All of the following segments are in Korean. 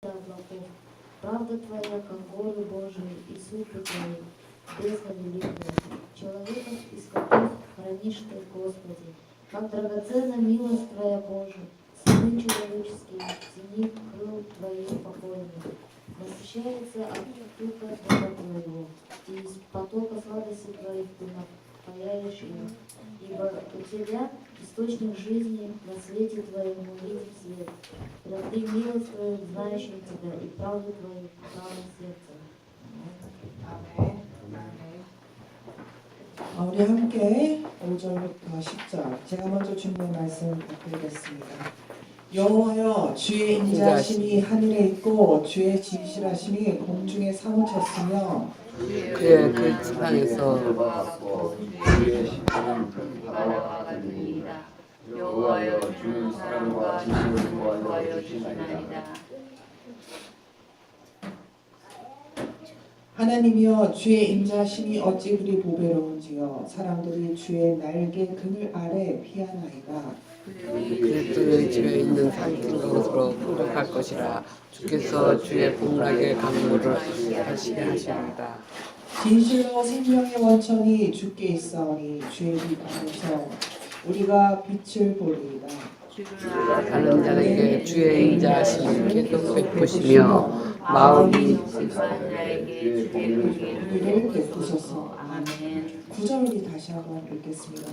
облаков. Правда Твоя, как горы Божии, и судьбы Твои, бездна великая. Человеков и скотов хранишь Ты, Господи. Как драгоценна милость Твоя, Боже, сыны человеческие, тени крыл Твоих покойных. Насыщается от тука духа Твоего, и из потока сладости Твоих Ты напаяешь их. Ибо у Тебя источник жизни, на свете Твоем увидит свет. Пряды милость Твою, знающим Тебя, и правду Твою, правым сердцем. 우리 함께 5절부터 10절 제가 먼저 주님의 말씀 드리겠습니다. 여호와여 주의 인자하심이 하늘에 있고 주의 진실하심이 공중에 사무쳤으며 그의 그 지방에서 주의 심판은 바다와 같으니이다. 여호와여 주는 사랑과 진실을 구하여 주시나이다. 하나님이여 주의 인자하심이 어찌 그리 보배로운지요 사람들이 주의 날개 그늘 아래 피하나이다. 그리스도의 집에 있는 살찐 것으로 풍족할 것이라. 주께서 주의 복락의 강물을 하시게 하십니다. 진실로 생명의 원천이 주께 있사오니 주의 빛 안에서 우리가 빛을 보리이다. 다른 자에게 주의 인자하심을 계속 베푸시며 마음이 자에게 주의 우리를 베푸소서. 9절 우리 다시 한번 읽겠습니다.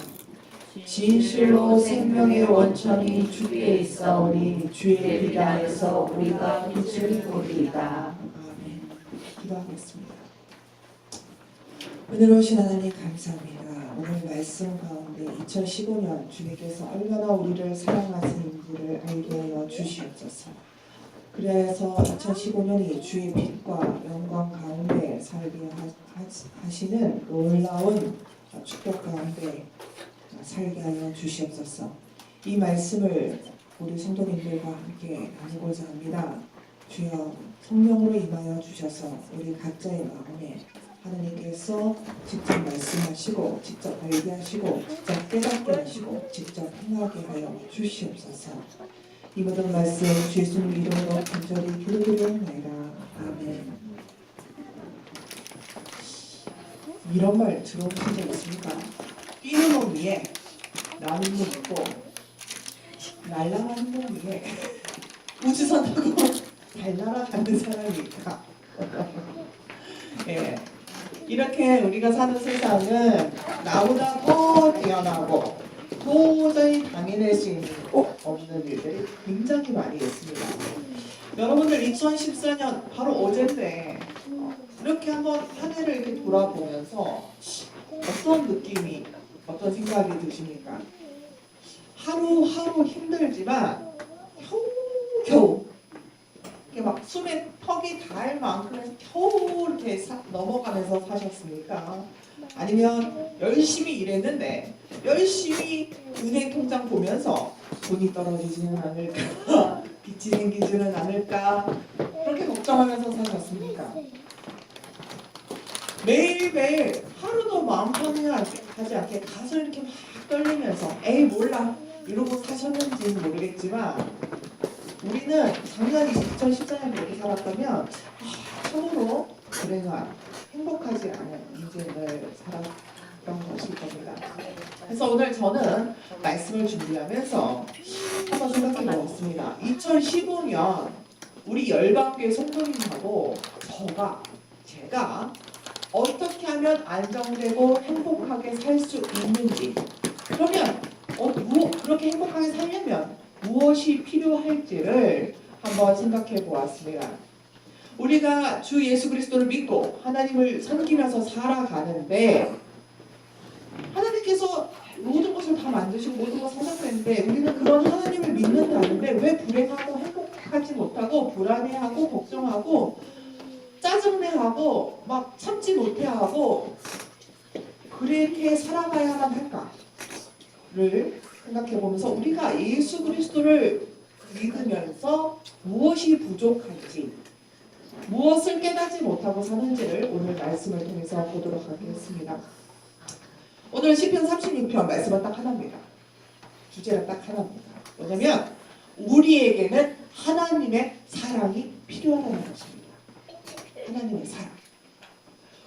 진실로 생명의 원천이 주께 있사오니 주의 빛 안에서 우리가 빛을 보리이다. 아멘. 기도하겠습니다. 은혜로우신 하나님 감사합니다. 오늘 말씀 가운데 2015년 주님께서 얼마나 우리를 사랑하시는지를 알게 하여 주시옵소서. 그래서 2015년이 주의 빛과 영광 가운데 살게 하시는 놀라운 축복 가운데 살게 하여 주시옵소서. 이 말씀을 우리 성도님들과 함께 나누고자 합니다. 주여 성령으로 임하여 주셔서 우리 각자의 마음에 하나님께서 직접 말씀하시고 직접 알게 하시고 직접 깨닫게 하시고 직접 행하게 하여 주시옵소서. 이 모든 말씀 예수님 이름으로 간절히 기도드리옵나이다. 아멘. 이런 말 들어보신 적 있습니까? 뛰는 놈 위에 나무는 있고 날아가는 놈 위에 우주선 타고 달 날아가는 사람이 있다. 예. 이렇게 우리가 사는 세상은 나보다 더 뛰어나고 도저히 당해낼 수 있는 없는 일들이 굉장히 많이 있습니다. 여러분들 2014년 바로 어제인데 이렇게 한번 한 해를 이렇게 돌아보면서 어떤 느낌이 어떤 생각이 드십니까? 하루하루 힘들지만 겨우 이렇게 막 숨에 턱이 닿을 만큼 해서 겨우 이렇게 넘어가면서 사셨습니까? 아니면 열심히 일했는데 열심히 은행 통장 보면서 돈이 떨어지지는 않을까 빚이 생기지는 않을까 그렇게 걱정하면서 사셨습니까? 매일매일 하루도 마음 편하지 않게 가슴 이렇게 막 떨리면서 에이 몰라 이러고 사셨는지는 모르겠지만 우리는 작년 2014년 그렇게 살았다면 처음으로 그래가 행복하지 않은 인생을 살았던 것일 겁니다. 그래서 오늘 저는 말씀을 준비하면서 한번 생각해 보았습니다. 2015년 우리 열방교회 성도님하고 제가 어떻게 하면 안정되고 행복하게 살 수 있는지 그러면 그렇게 행복하게 살려면 무엇이 필요할지를 한번 생각해 보았습니다. 우리가 주 예수 그리스도를 믿고 하나님을 섬기면서 살아가는데 하나님께서 모든 것을 다 만드시고 모든 것을 하셨는데 우리는 그런 하나님을 믿는다는데 왜 불행하고 행복하지 못하고 불안해하고 걱정하고 짜증내하고 막 참지 못해하고 그렇게 살아가야만 할까를 생각해 보면서 우리가 예수 그리스도를 믿으면서 무엇이 부족한지 무엇을 깨닫지 못하고 사는지를 오늘 말씀을 통해서 보도록 하겠습니다. 오늘 시편 36편 말씀은 딱 하나입니다. 주제가 딱 하나입니다. 뭐냐면 우리에게는 하나님의 사랑이 필요하다는 것입니다. 하나님의 사랑.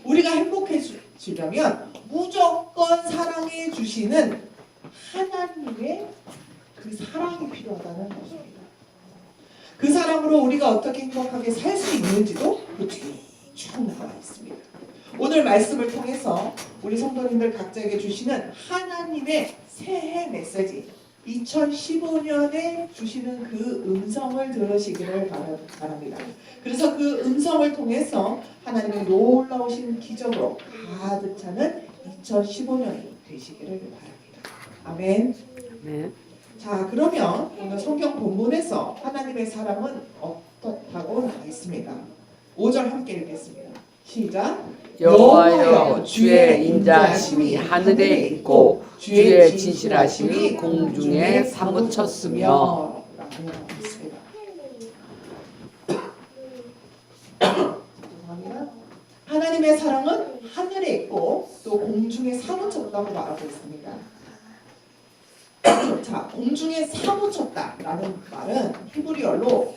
우리가 행복해지려면 무조건 사랑해 주시는 하나님의 그 사랑이 필요하다는 것입니다. 그 사랑으로 우리가 어떻게 행복하게 살 수 있는지도 그 뒤에 쭉 나와 있습니다. 오늘 말씀을 통해서 우리 성도님들 각자에게 주시는 하나님의 새해 메시지 2015년에 주시는 그 음성을 들으시기를 바랍니다. 그래서 그 음성을 통해서 하나님의 놀라우신 기적으로 가득 차는 2015년이 되시기를 바랍니다. 아멘. 네. 자, 그러면 오늘 성경 본문에서 하나님의 사랑은 어떻다고 나와 있습니다. 5절 함께 읽겠습니다. 시작. 여호와여 주의 인자하심이 하늘에 있고 주의 진실하심이 공중에 사무쳤으며. 라고 나와 있습니다. 하나님의 사랑은 하늘에 있고 또 공중에 사무쳤다고 말하고 있습니다. 자, 공중에 사무쳤다라는 말은 히브리어로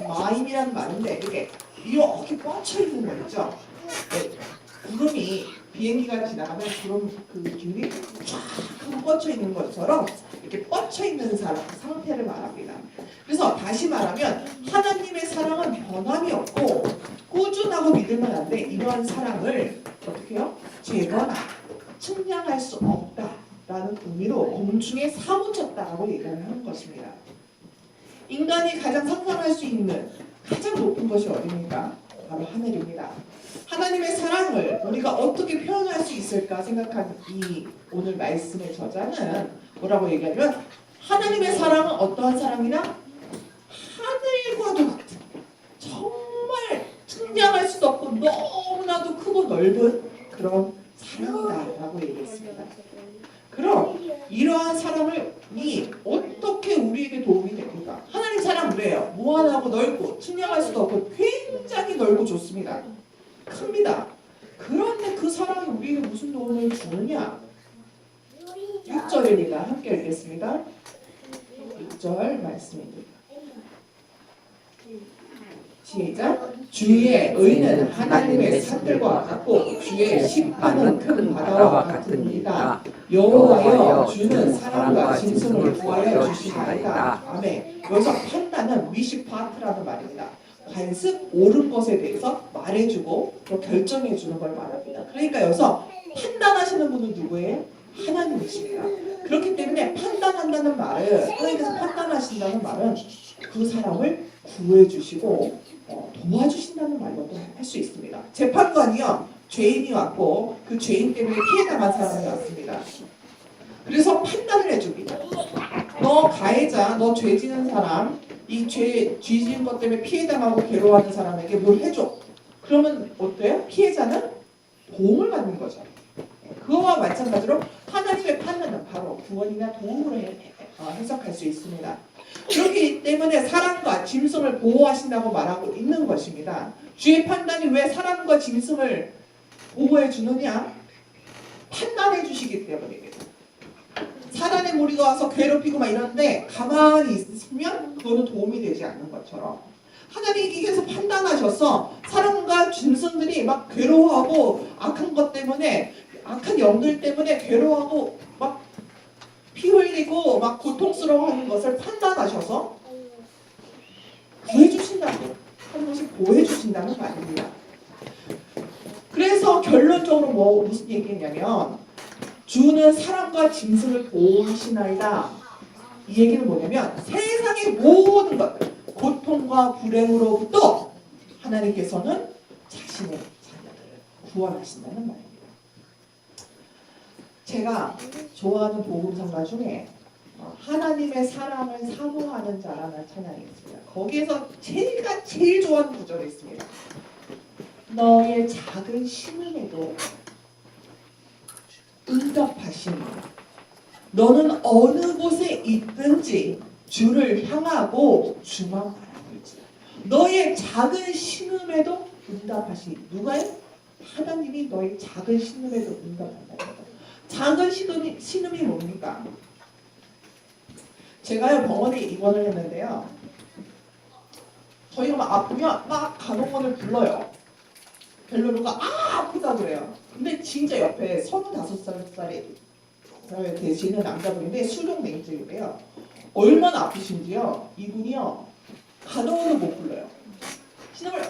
마임이라는 말인데 이렇게 뻗쳐 있는 거 있죠. 구름이 비행기가 지나가면 구름 그 기운이 쫙 하고 뻗쳐 있는 것처럼 이렇게 뻗쳐 있는 상태를 말합니다. 그래서 다시 말하면 하나님의 사랑은 변함이 없고 꾸준하고 믿을만한데 이러한 사랑을 어떻게 해요? 재거나 측량할 수 없다라는 의미로 공중에 사무쳤다라고 얘기를 하는 것입니다. 인간이 가장 상상할 수 있는 가장 높은 것이 어디입니까? 바로 하늘입니다. 하나님의 사랑을 우리가 어떻게 표현할 수 있을까 생각한 이 오늘 말씀의 저자는 뭐라고 얘기하면 하나님의 사랑은 어떠한 사랑이나 하늘과도 같은 정말 측량할 수도 없고 너무나도 크고 넓은 그런 사랑이다라고 얘기했습니다. 그럼 이러한 사랑이 어떻게 우리에게 도움이 됩니까? 하나님 사랑 뭐예요? 무한하고 넓고 측량할 수도 없고 굉장히 넓고 좋습니다. 큽니다. 그런데 그 사랑이 우리에게 무슨 도움을 주느냐? 6절입니다. 함께 읽겠습니다. 6절 말씀입니다. 시작. 주의 의는 하나님의 산들과 같고 주의 심판은 큰 바다와 같으니라. 여호와여 주는 사랑과 진승을 구하여 주시나이다. 아멘. 여기서 판단은 위시파트라는 말입니다. 관습 옳은 것에 대해서 말해주고 또 결정해주는 걸 말합니다. 그러니까 여기서 판단하시는 분은 누구예요? 하나님이십니다. 그렇기 때문에 판단한다는 말은 하나님께서 판단하신다는 말은 그 사람을 구해주시고 도와주신다는 말로도 할 수 있습니다. 재판관이요 죄인이 왔고 그 죄인 때문에 피해당한 사람이 왔습니다. 그래서 판단을 해줍니다. 너 가해자, 너 죄 지는 사람, 이 죄 지은 것 때문에 피해당하고 괴로워하는 사람에게 뭘 해줘. 그러면 어때요? 피해자는 도움을 받는 거죠. 그거와 마찬가지로 하나님의 판단은 바로 구원이나 도움으로 해석할 수 있습니다. 그렇기 때문에 사람과 짐승을 보호하신다고 말하고 있는 것입니다. 주의 판단이 왜 사람과 짐승을 보호해 주느냐? 판단해 주시기 때문입니다. 사단의 무리가 와서 괴롭히고 막 이러는데 가만히 있으면 그거는 도움이 되지 않는 것처럼 하나님께서 판단하셔서 사람과 짐승들이 막 괴로워하고 악한 것 때문에 악한 영들 때문에 괴로워하고 막 피 흘리고 막 고통스러워하는 것을 판단하셔서 구해주신다고 하는 것이 보호해주신다는 말입니다. 그래서 결론적으로 무슨 얘기냐면 주는 사람과 짐승을 보호하시나이다. 이 얘기는 뭐냐면 세상의 모든 것들 고통과 불행으로부터 하나님께서는 자신의 자녀들을 구원하신다는 말입니다. 제가 좋아하는 복음성가 중에 하나님의 사랑을 사모하는 자라는 찬양이 있습니다. 거기에서 제가 제일 좋아하는 구절이 있습니다. 너의 작은 심음에도 응답하시니 너는 어느 곳에 있든지 주를 향하고 주만 바라볼지라. 너의 작은 심음에도 응답하시니 누가요? 하나님이 너의 작은 심음에도 응답한다는 거죠. 작은 신음이 뭡니까? 제가요 병원에 입원을 했는데요. 저희가 막 아프면 막 간호원을 불러요. 벨로루가 아프다 그래요. 근데 진짜 옆에 35살짜리 되시는 남자분인데 수족냉증이래요. 얼마나 아프신지요. 이분이요 간호원을 못 불러요. 신음을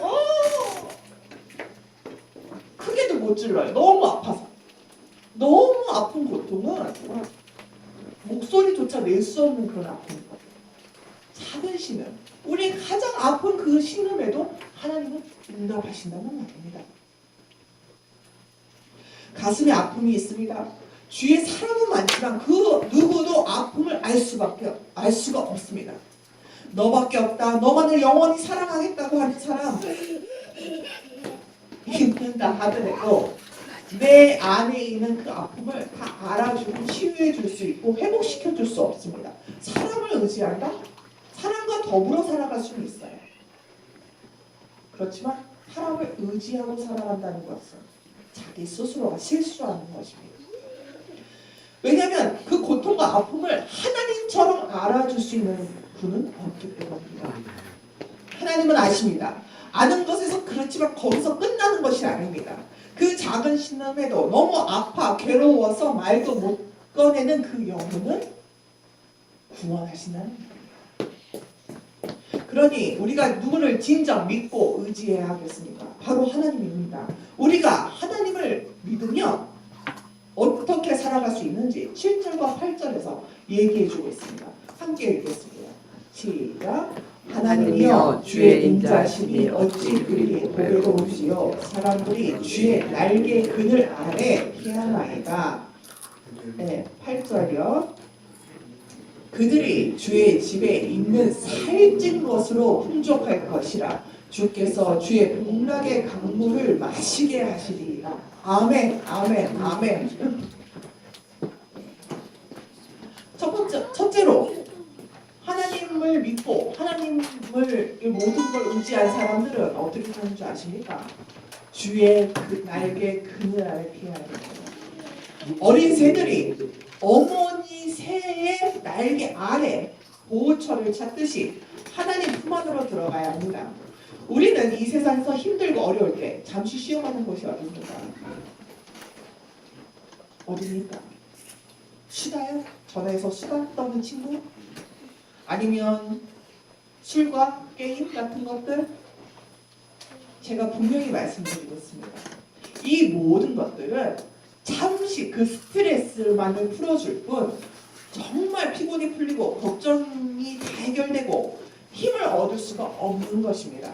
크게도 못 질러요. 너무 아파서. 너무 아픈 고통은 목소리조차 낼 수 없는 그런 아픔. 작은 신음. 우리 가장 아픈 그 신음에도 하나님은 응답하신다는 말입니다. 가슴에 아픔이 있습니다. 주위에 사람은 많지만 그 누구도 아픔을 알 수가 없습니다. 너밖에 없다. 너만을 영원히 사랑하겠다고 하는 사람 있는다 하더라도 내 안에 있는 그 아픔을 다 알아주고 치유해 줄 수 있고 회복시켜 줄 수 없습니다. 사람을 의지한다? 사람과 더불어 살아갈 수는 있어요. 그렇지만 사람을 의지하고 살아간다는 것은 자기 스스로가 실수하는 것입니다. 왜냐하면 그 고통과 아픔을 하나님처럼 알아줄 수 있는 분은 없기 때문입니다. 하나님은 아십니다. 아는 것에서 그렇지만 거기서 끝나는 것이 아닙니다. 그 작은 신음에도 너무 아파 괴로워서 말도 못 꺼내는 그 영혼은 구원하신다는 겁니다. 그러니 우리가 누구를 진정 믿고 의지해야 하겠습니까? 바로 하나님입니다. 우리가 하나님을 믿으면 어떻게 살아갈 수 있는지 7절과 8절에서 얘기해주고 있습니다. 함께 읽겠습니다. 시작. 하나님이여 주의 인자심이 어찌 그리 보배로우시오. 사람들이 주의 날개 그늘 아래 피하나이다. 네, 8절이요. 그들이 주의 집에 있는 살찐 것으로 풍족할 것이라. 주께서 주의 복락의 강물을 마시게 하시리이다. 아멘, 아멘, 아멘. 첫째로 하나님을 믿고 하나님을 모든 걸 의지한 사람들은 어떻게 사는 줄 아십니까? 주의 날개 그늘 아래 피해야 됩니다. 어린 새들이 어머니 새의 날개 아래 보호처를 찾듯이 하나님 품 안으로 들어가야 합니다. 우리는 이 세상에서 힘들고 어려울 때 잠시 쉬어가는 곳이 어디입니까? 어디입니까? 수다요? 전화해서 수다 떠는 친구? 아니면 술과 게임 같은 것들? 제가 분명히 말씀드리겠습니다. 이 모든 것들은 잠시 그 스트레스만을 풀어줄 뿐 정말 피곤이 풀리고 걱정이 다 해결되고 힘을 얻을 수가 없는 것입니다.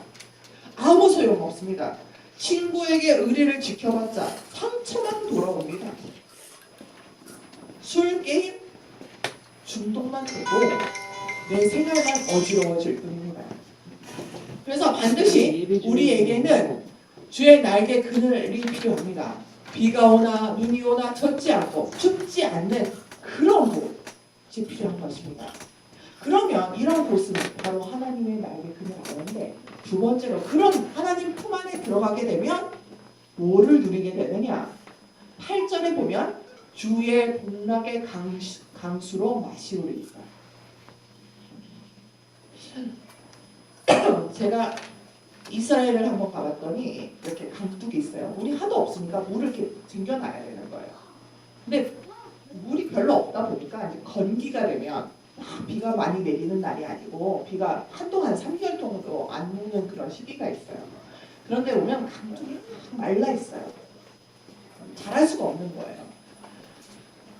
아무 소용없습니다. 친구에게 의리를 지켜봤자 상처만 돌아옵니다. 술, 게임, 중독만 되고 내 생활만 어지러워질 뿐입니다. 그래서 반드시 우리에게는 주의 날개 그늘이 필요합니다. 비가 오나 눈이 오나 젖지 않고 춥지 않는 그런 곳이 필요한 것입니다. 그러면 이런 곳은 바로 하나님의 날개 그늘 아래인데, 두 번째로 그런 하나님 품 안에 들어가게 되면 뭐를 누리게 되느냐? 8절에 보면 주의 복락의 강수로 마시우리이다. 제가 이스라엘을 한번 가봤더니 이렇게 강둑이 있어요. 물이 하도 없으니까 물을 이렇게 쟁겨놔야 되는 거예요. 근데 물이 별로 없다 보니까 이제 건기가 되면 비가 많이 내리는 날이 아니고 비가 한동안 3개월 정도 안 오는 그런 시기가 있어요. 그런데 오면 강둑이 말라 있어요. 자랄 수가 없는 거예요.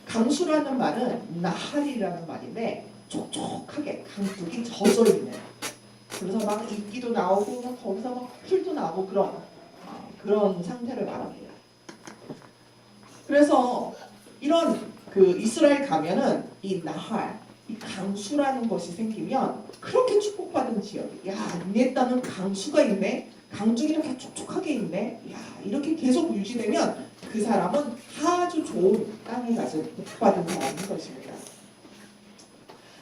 강수라는 말은 나할이라는 말인데 촉촉하게 강둑이 젖어 있는. 그래서 막 이끼도 나오고 막 거기서 막 풀도 나오고 그런 상태를 말합니다. 그래서 이런 그 이스라엘 가면은 이 나할, 이 강수라는 것이 생기면 그렇게 축복받은 지역이, 야, 니네 땅은 강수가 있네, 강둑이 이렇게 촉촉하게 있네, 야, 이렇게 계속 유지되면 그 사람은 아주 좋은 땅에 가서 복받은 사람인 것입니다.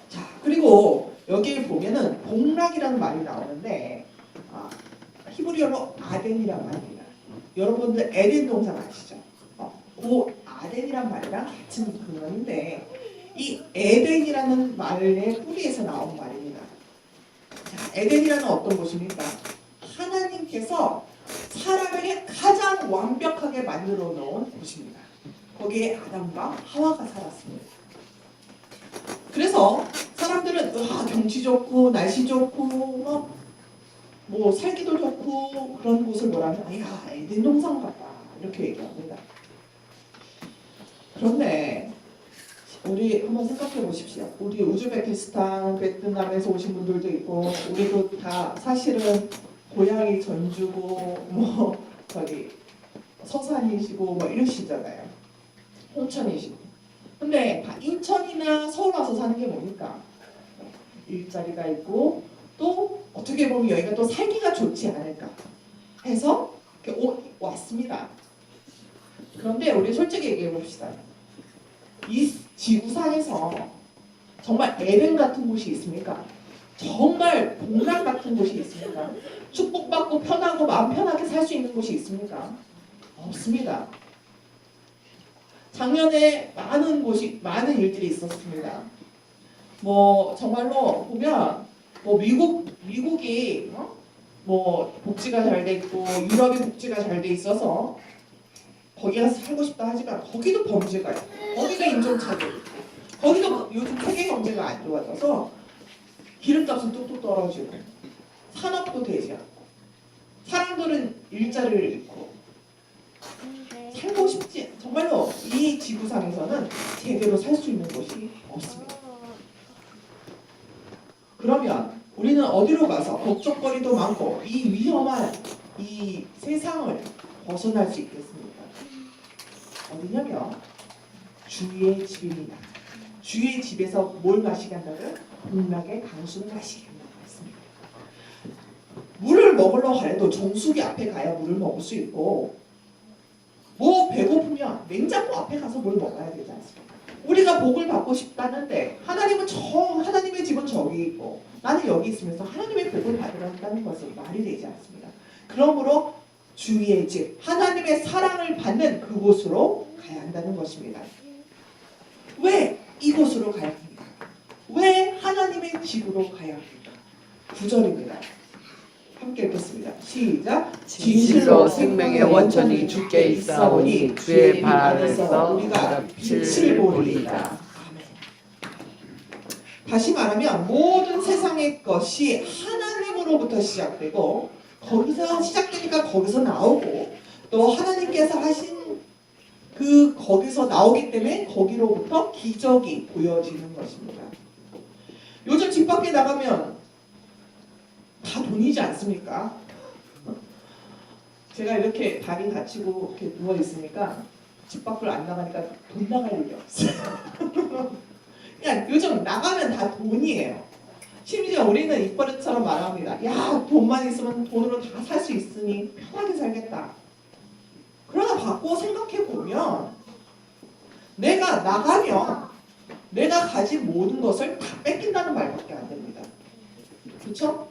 자, 그리고 여기에 보면은 복락이라는 말이 나오는데 히브리어로 아덴이란 말입니다. 여러분들 에덴 동산 아시죠? 그 아덴이란 말이랑 같은 근원인데 이 에덴이라는 말의 뿌리에서 나온 말입니다. 자, 에덴이라는 어떤 곳입니까? 하나님께서 사람에게 가장 완벽하게 만들어 놓은 곳입니다. 거기에 아담과 하와가 살았습니다. 그래서 사람들은 경치 좋고 날씨 좋고 뭐 살기도 좋고 그런 곳을 뭐라면 야 에덴 동산 같다 이렇게 얘기합니다. 그런데 우리 한번 생각해 보십시오. 우리 우즈베키스탄, 베트남에서 오신 분들도 있고 우리도 다 사실은 고향이 전주고 뭐 저기 서산이시고 뭐 이러시잖아요. 홍천이시고. 근데 다 인천이나 서울 와서 사는 게 뭡니까? 일자리가 있고 또 어떻게 보면 여기가 또 살기가 좋지 않을까 해서 이렇게 왔습니다. 그런데 우리 솔직히 얘기해 봅시다. 이 지구상에서 정말 에덴 같은 곳이 있습니까? 정말 동산 같은 곳이 있습니까? 축복받고 편하고 마음 편하게 살 수 있는 곳이 있습니까? 없습니다. 작년에 많은 일들이 있었습니다. 뭐 정말로 보면 뭐 미국이 뭐 복지가 잘 돼 있고 유럽이 복지가 잘 돼 있어서 거기 가서 살고 싶다 하지만 거기도 범죄가 있고 거기도 인종차별 거기도 요즘 세계 경제가 안 좋아져서 기름값은 뚝뚝 떨어지고 산업도 되지 않고 사람들은 일자리를 잃고 살고 싶지 정말로 이 지구상에서는 제대로 살 수 있는 곳이 없습니다. 그러면 우리는 어디로 가서 걱정거리도 많고 이 위험한 이 세상을 벗어날 수 있겠습니까? 어디냐면 주의 집입니다. 주의 집에서 뭘 마시게 한다고요? 복락의 강수를 마시게 한다고 했습니다. 물을 먹으러 가려도 정수기 앞에 가야 물을 먹을 수 있고 뭐 배고프면 냉장고 앞에 가서 뭘 먹어야 되지 않습니까? 우리가 복을 받고 싶다는데 하나님의 집은 저기 있고 나는 여기 있으면서 하나님의 복을 받으라는 것은 말이 되지 않습니다. 그러므로 주의 집, 하나님의 사랑을 받는 그곳으로 가야 한다는 것입니다. 왜 이곳으로 가야 합니까? 왜 하나님의 집으로 가야 합니까? 9절입니다. 함께 읽겠습니다. 시작. 진실로 생명의 원천이 주께 있사오니 주의 발 아래서 우리가 빛을 보리이다. 다시 말하면 모든 세상의 것이 하나님으로부터 시작되고 거기서 시작되니까 거기서 나오고 또 하나님께서 하신 거기서 나오기 때문에 거기로부터 기적이 보여지는 것입니다. 요즘 집 밖에 나가면 다 돈이지 않습니까? 제가 이렇게 다리 다치고 이렇게 누워 있으니까 집 밖을 안 나가니까 돈 나갈 일이 없어요. 그냥 요즘 나가면 다 돈이에요. 심지어 우리는 입버릇처럼 말합니다. 야, 돈만 있으면 돈으로 다 살 수 있으니 편하게 살겠다. 그러나 바꾸어 생각해 보면 내가 나가면 내가 가진 모든 것을 다 뺏긴다는 말밖에 안 됩니다. 그렇죠?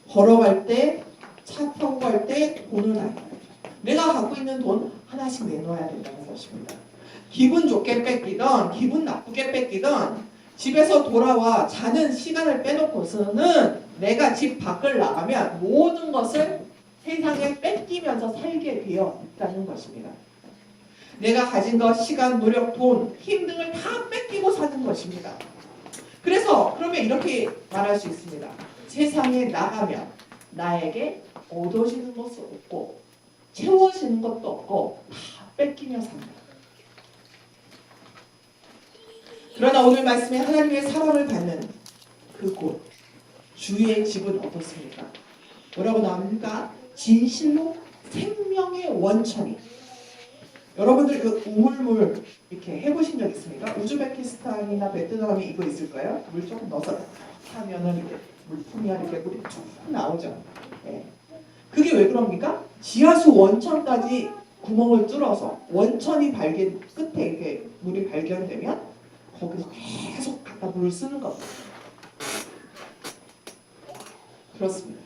걸어갈 때, 차 타고 갈 때 돈을 다 내가 갖고 있는 돈 하나씩 내놓아야 된다는 것입니다. 기분 좋게 뺏기던 기분 나쁘게 뺏기던 집에서 돌아와 자는 시간을 빼놓고서는 내가 집 밖을 나가면 모든 것을 세상에 뺏기면서 살게 되어 있다는 것입니다. 내가 가진 것, 시간, 노력, 돈, 힘 등을 다 뺏기고 사는 것입니다. 그래서 그러면 이렇게 말할 수 있습니다. 세상에 나가면 나에게 얻어지는 것은 없고 채워지는 것도 없고 다 뺏기며 산다. 그러나 오늘 말씀에 하나님의 사랑을 받는 그곳 주의 집은 어떻습니까? 뭐라고 나옵니까? 진실로 생명의 원천이. 여러분들 그 우물물 이렇게 해보신 적 있습니까? 우즈베키스탄이나 베트남에 이거 있을까요? 물 조금 넣어서 하면은 이렇게 물품이 이렇게 물이 쭉 나오죠. 네. 그게 왜 그럽니까? 지하수 원천까지 구멍을 뚫어서 원천이 끝에 이렇게 물이 발견되면 거기서 계속 갖다 물을 쓰는 겁니다. 그렇습니다.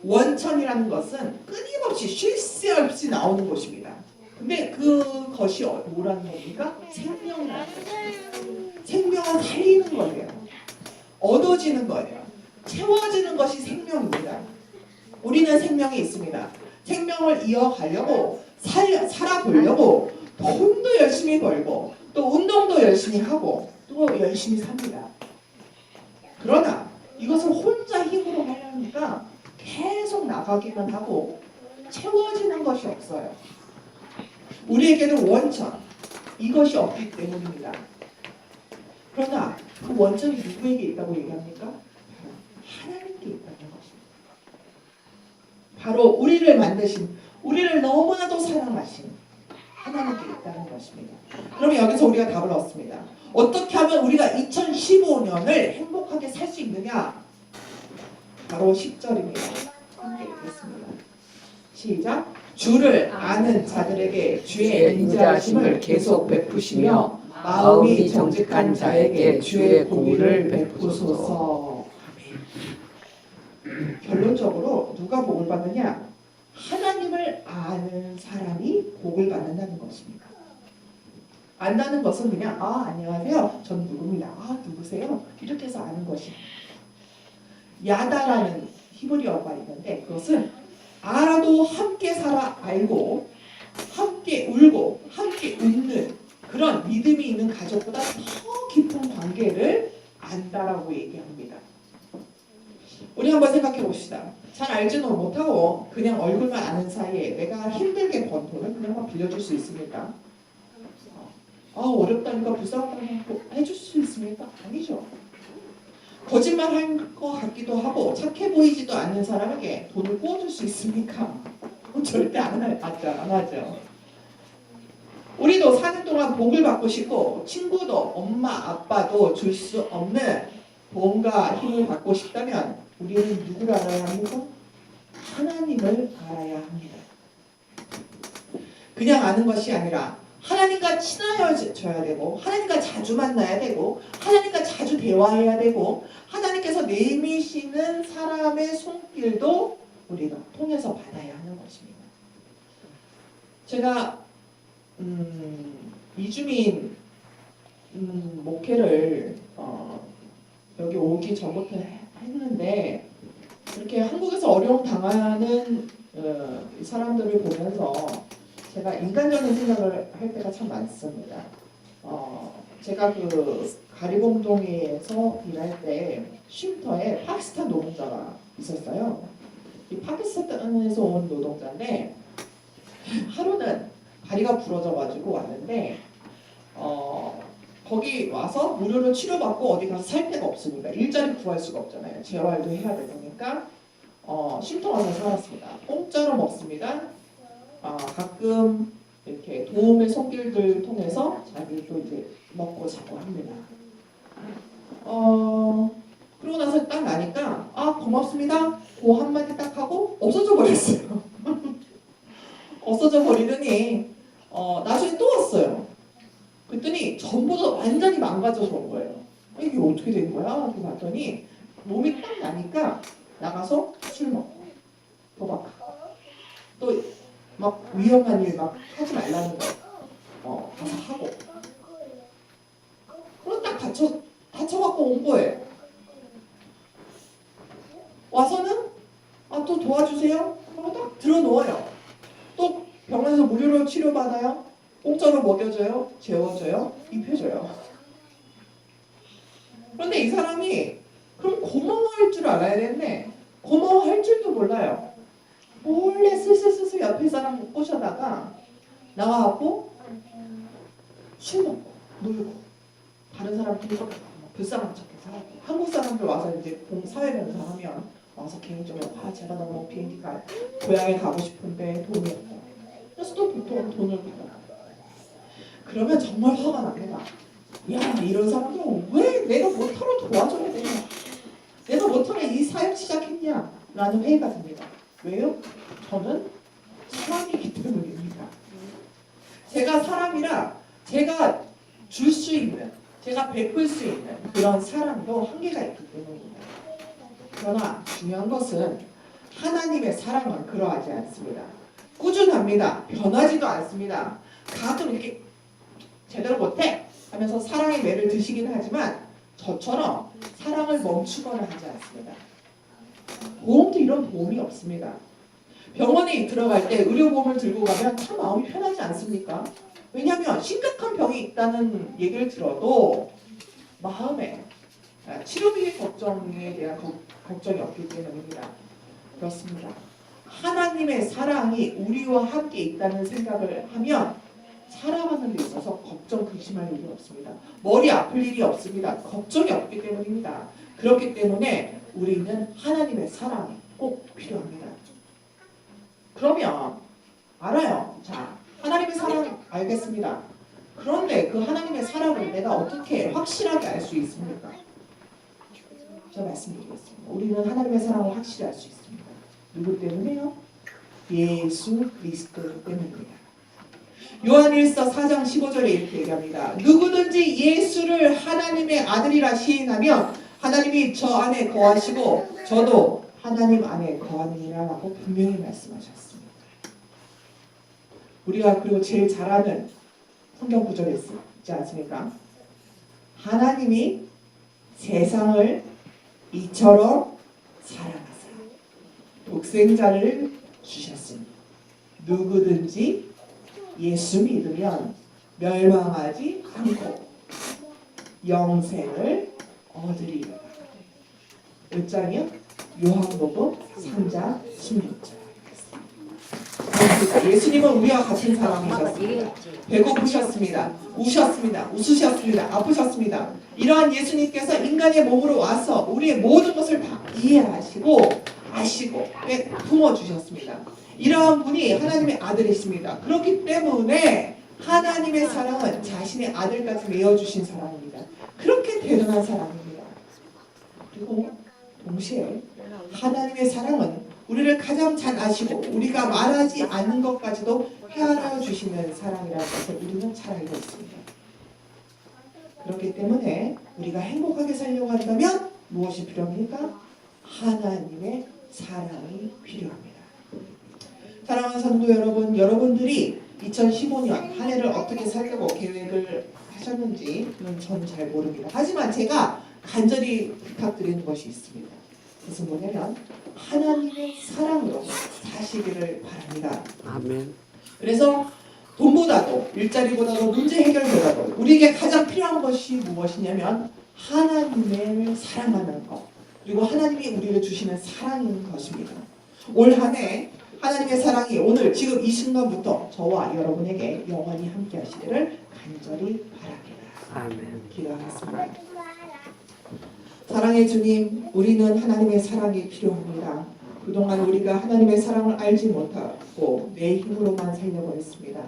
원천이라는 것은 끊임없이 쉴 새 없이 나오는 곳입니다. 근데 그것이 뭐라는 겁니까? 생명이라는 거예요. 생명을 살리는 거예요. 얻어지는 거예요. 채워지는 것이 생명입니다. 우리는 생명이 있습니다. 생명을 이어가려고 살아보려고 돈도 열심히 벌고 또 운동도 열심히 하고 또 열심히 삽니다. 그러나 이것을 혼자 힘으로 하려니까 계속 나가기만 하고 채워지는 것이 없어요. 우리에게는 원천, 이것이 없기 때문입니다. 그러나 그 원천이 누구에게 있다고 얘기합니까? 바로 하나님께 있다는 것입니다. 바로 우리를 만드신, 우리를 너무나도 사랑하신 하나님께 있다는 것입니다. 그러면 여기서 우리가 답을 얻습니다. 어떻게 하면 우리가 2015년을 행복하게 살 수 있느냐? 바로 10절입니다. 함께 읽겠습니다. 시작. 주를 아는 자들에게 주의 인자하심을 계속 베푸시며 마음이 정직한 자에게 주의 공의를 베푸소서. 결론적으로 누가 복을 받느냐? 하나님을 아는 사람이 복을 받는다는 것입니다. 안다는 것은 그냥 안녕하세요. 전 누구입니다. 누구세요? 이렇게 해서 아는 것입니다. 야다라는 히브리어가 있는데 그것은 알아도 함께 살아 알고 함께 울고 함께 웃는 그런 믿음이 있는 가족보다 더 깊은 관계를 안다라고 얘기합니다. 우리 한번 생각해 봅시다. 잘 알지는 못하고 그냥 얼굴만 아는 사이에 내가 힘들게 번 돈을 그냥 막 빌려줄 수 있습니까? 어렵다니까 불쌍하다니까 해줄 수 있습니까? 아니죠. 거짓말 할 것 같기도 하고 착해 보이지도 않는 사람에게 돈을 구워줄 수 있습니까? 절대 안 하죠. 우리도 사는 동안 복을 받고 싶고 친구도 엄마 아빠도 줄 수 없는 돈과 힘을 받고 싶다면 우리는 누구를 알아야 합니까? 하나님을 알아야 합니다. 그냥 아는 것이 아니라 하나님과 친하여져야 되고 하나님과 자주 만나야 되고 하나님과 자주 대화해야 되고 하나님께서 내미시는 사람의 손길도 우리가 통해서 받아야 하는 것입니다. 제가 이주민 목회를 여기 오기 전부터 했는데 이렇게 한국에서 어려움 당하는 사람들을 보면서 제가 인간적인 생각을 할 때가 참 많습니다. 제가 그 가리봉동에서 일할 때 쉼터에 파키스탄 노동자가 있었어요. 이 파키스탄에서 온 노동자인데 하루는 다리가 부러져가지고 왔는데 거기 와서 무료로 치료받고 어디 가서 살 데가 없으니까 일자리 구할 수가 없잖아요. 재활도 해야 되니까 쉼터 와서 살았습니다. 공짜로 먹습니다. 가끔 이렇게 도움의 손길들 통해서 자기도 이제 먹고 자고 합니다. 그러고 나서 딱 나니까 고맙습니다. 그 한마디 딱 하고 없어져 버렸어요. 없어져 버리더니 나중에 또 왔어요. 그랬더니 전부 다 완전히 망가져서 온 거예요. 이게 어떻게 된 거야? 이렇게 봤더니 몸이 딱 나니까 나가서 술 먹고 도박하고 또 막 위험한 일 막 하지 말라는 거 가서 하고 그럼 딱 다쳐갖고 온 거예요. 와서는 또 도와주세요. 그러고 딱 들어놓아요. 또 병원에서 무료로 치료받아요. 공짜로 먹여줘요. 재워줘요. 입혀줘요. 그런데 이 사람이 그럼 고마워할 줄 알아야 되는데 고마워할 줄도 몰라요. 몰래 슬슬 옆에 사람 꼬셔다가 나와갖고 술 먹고 놀고 다른 사람 분석하고 불쌍한 척해서 하고 한국 사람들 와서 이제 사회면서 하면 와서 개인적으로 제가 너무 비행기가 고향에 가고 싶은데 돈이 없고 그래서 또 보통 돈을 받아. 그러면 정말 화가 납니다. 야 이런 사람들 왜 내가 못하러 도와줘야 되냐? 내가 못하러 이 사역 시작했냐? 라는 회의가 듭니다. 왜요? 저는 사람이기 때문입니다. 제가 사람이라 제가 줄 수 있는, 제가 베풀 수 있는 그런 사랑도 한계가 있기 때문입니다. 그러나 중요한 것은 하나님의 사랑은 그러하지 않습니다. 꾸준합니다. 변하지도 않습니다. 가끔 이렇게 제대로 못해 하면서 사랑의 매를 드시긴 하지만 저처럼 사랑을 멈추거나 하지 않습니다. 보험도 이런 보험이 없습니다. 병원에 들어갈 때 의료보험을 들고 가면 참 마음이 편하지 않습니까? 왜냐하면 심각한 병이 있다는 얘기를 들어도 마음에 치료비 걱정에 대한 걱정이 없기 때문입니다. 그렇습니다. 하나님의 사랑이 우리와 함께 있다는 생각을 하면 살아가는 데 있어서 걱정 근심할 일이 없습니다. 머리 아플 일이 없습니다. 걱정이 없기 때문입니다. 그렇기 때문에 우리는 하나님의 사랑이 꼭 필요합니다. 그러면 알아요. 자, 하나님의 사랑 알겠습니다. 그런데 그 하나님의 사랑을 내가 어떻게 확실하게 알 수 있습니까? 제가 말씀드리겠습니다. 우리는 하나님의 사랑을 확실히 알 수 있습니다. 누구 때문에요? 예수 그리스도 때문입니다. 요한일서 4장 15절에 이렇게 얘기합니다. 누구든지 예수를 하나님의 아들이라 시인하면 하나님이 저 안에 거하시고 저도 하나님 안에 거하느니라 라고 분명히 말씀하셨습니다. 우리가 그리고 제일 잘 아는 성경 구절이 있지 않습니까? 하나님이 세상을 이처럼 사랑하사 독생자를 주셨으니 누구든지 예수 믿으면 멸망하지 않고 영생을 얻으리라. 몇 장이요? 요한복음 3장 16절. 예수님은 우리와 같은 사람이셨습니다. 배고프셨습니다. 우셨습니다. 웃으셨습니다. 아프셨습니다. 이러한 예수님께서 인간의 몸으로 와서 우리의 모든 것을 다 이해하시고 아시고 품어주셨습니다. 이러한 분이 하나님의 아들이십니다. 그렇기 때문에 하나님의 사랑은 자신의 아들까지 내어주신 사랑입니다. 그렇게 대단한 사랑입니다. 그리고 동시에 하나님의 사랑은 우리를 가장 잘 아시고 우리가 말하지 않는 것까지도 헤아려 주시는 사랑이라는 것을 우리는 잘 알고 있습니다. 그렇기 때문에 우리가 행복하게 살려고 한다면 무엇이 필요합니까? 하나님의 사랑이 필요합니다. 사랑하는 성도 여러분, 여러분들이 2015년 한 해를 어떻게 살려고 계획을 하셨는지는 저는 잘 모릅니다. 하지만 제가 간절히 부탁드리는 것이 있습니다. 그것은 뭐냐면 하나님의 사랑으로 사시기를 바랍니다. 아멘. 그래서 돈보다도 일자리보다도 문제 해결보다도 우리에게 가장 필요한 것이 무엇이냐면 하나님을 사랑하는 것, 그리고 하나님이 우리를 주시는 사랑인 것입니다. 올 한 해 하나님의 사랑이 오늘 지금 이 순간부터 저와 여러분에게 영원히 함께 하시기를 간절히 바랍니다. 아멘. 기도하겠습니다. 사랑의 주님, 우리는 하나님의 사랑이 필요합니다. 그동안 우리가 하나님의 사랑을 알지 못하고 내 힘으로만 살려고 했습니다.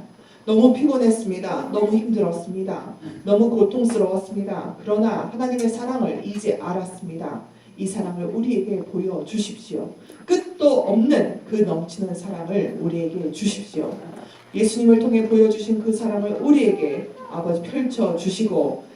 너무 피곤했습니다. 너무 힘들었습니다. 너무 고통스러웠습니다. 그러나 하나님의 사랑을 이제 알았습니다. 이 사랑을 우리에게 보여주십시오. 끝도 없는 그 넘치는 사랑을 우리에게 주십시오. 예수님을 통해 보여주신 그 사랑을 우리에게 아버지 펼쳐주시고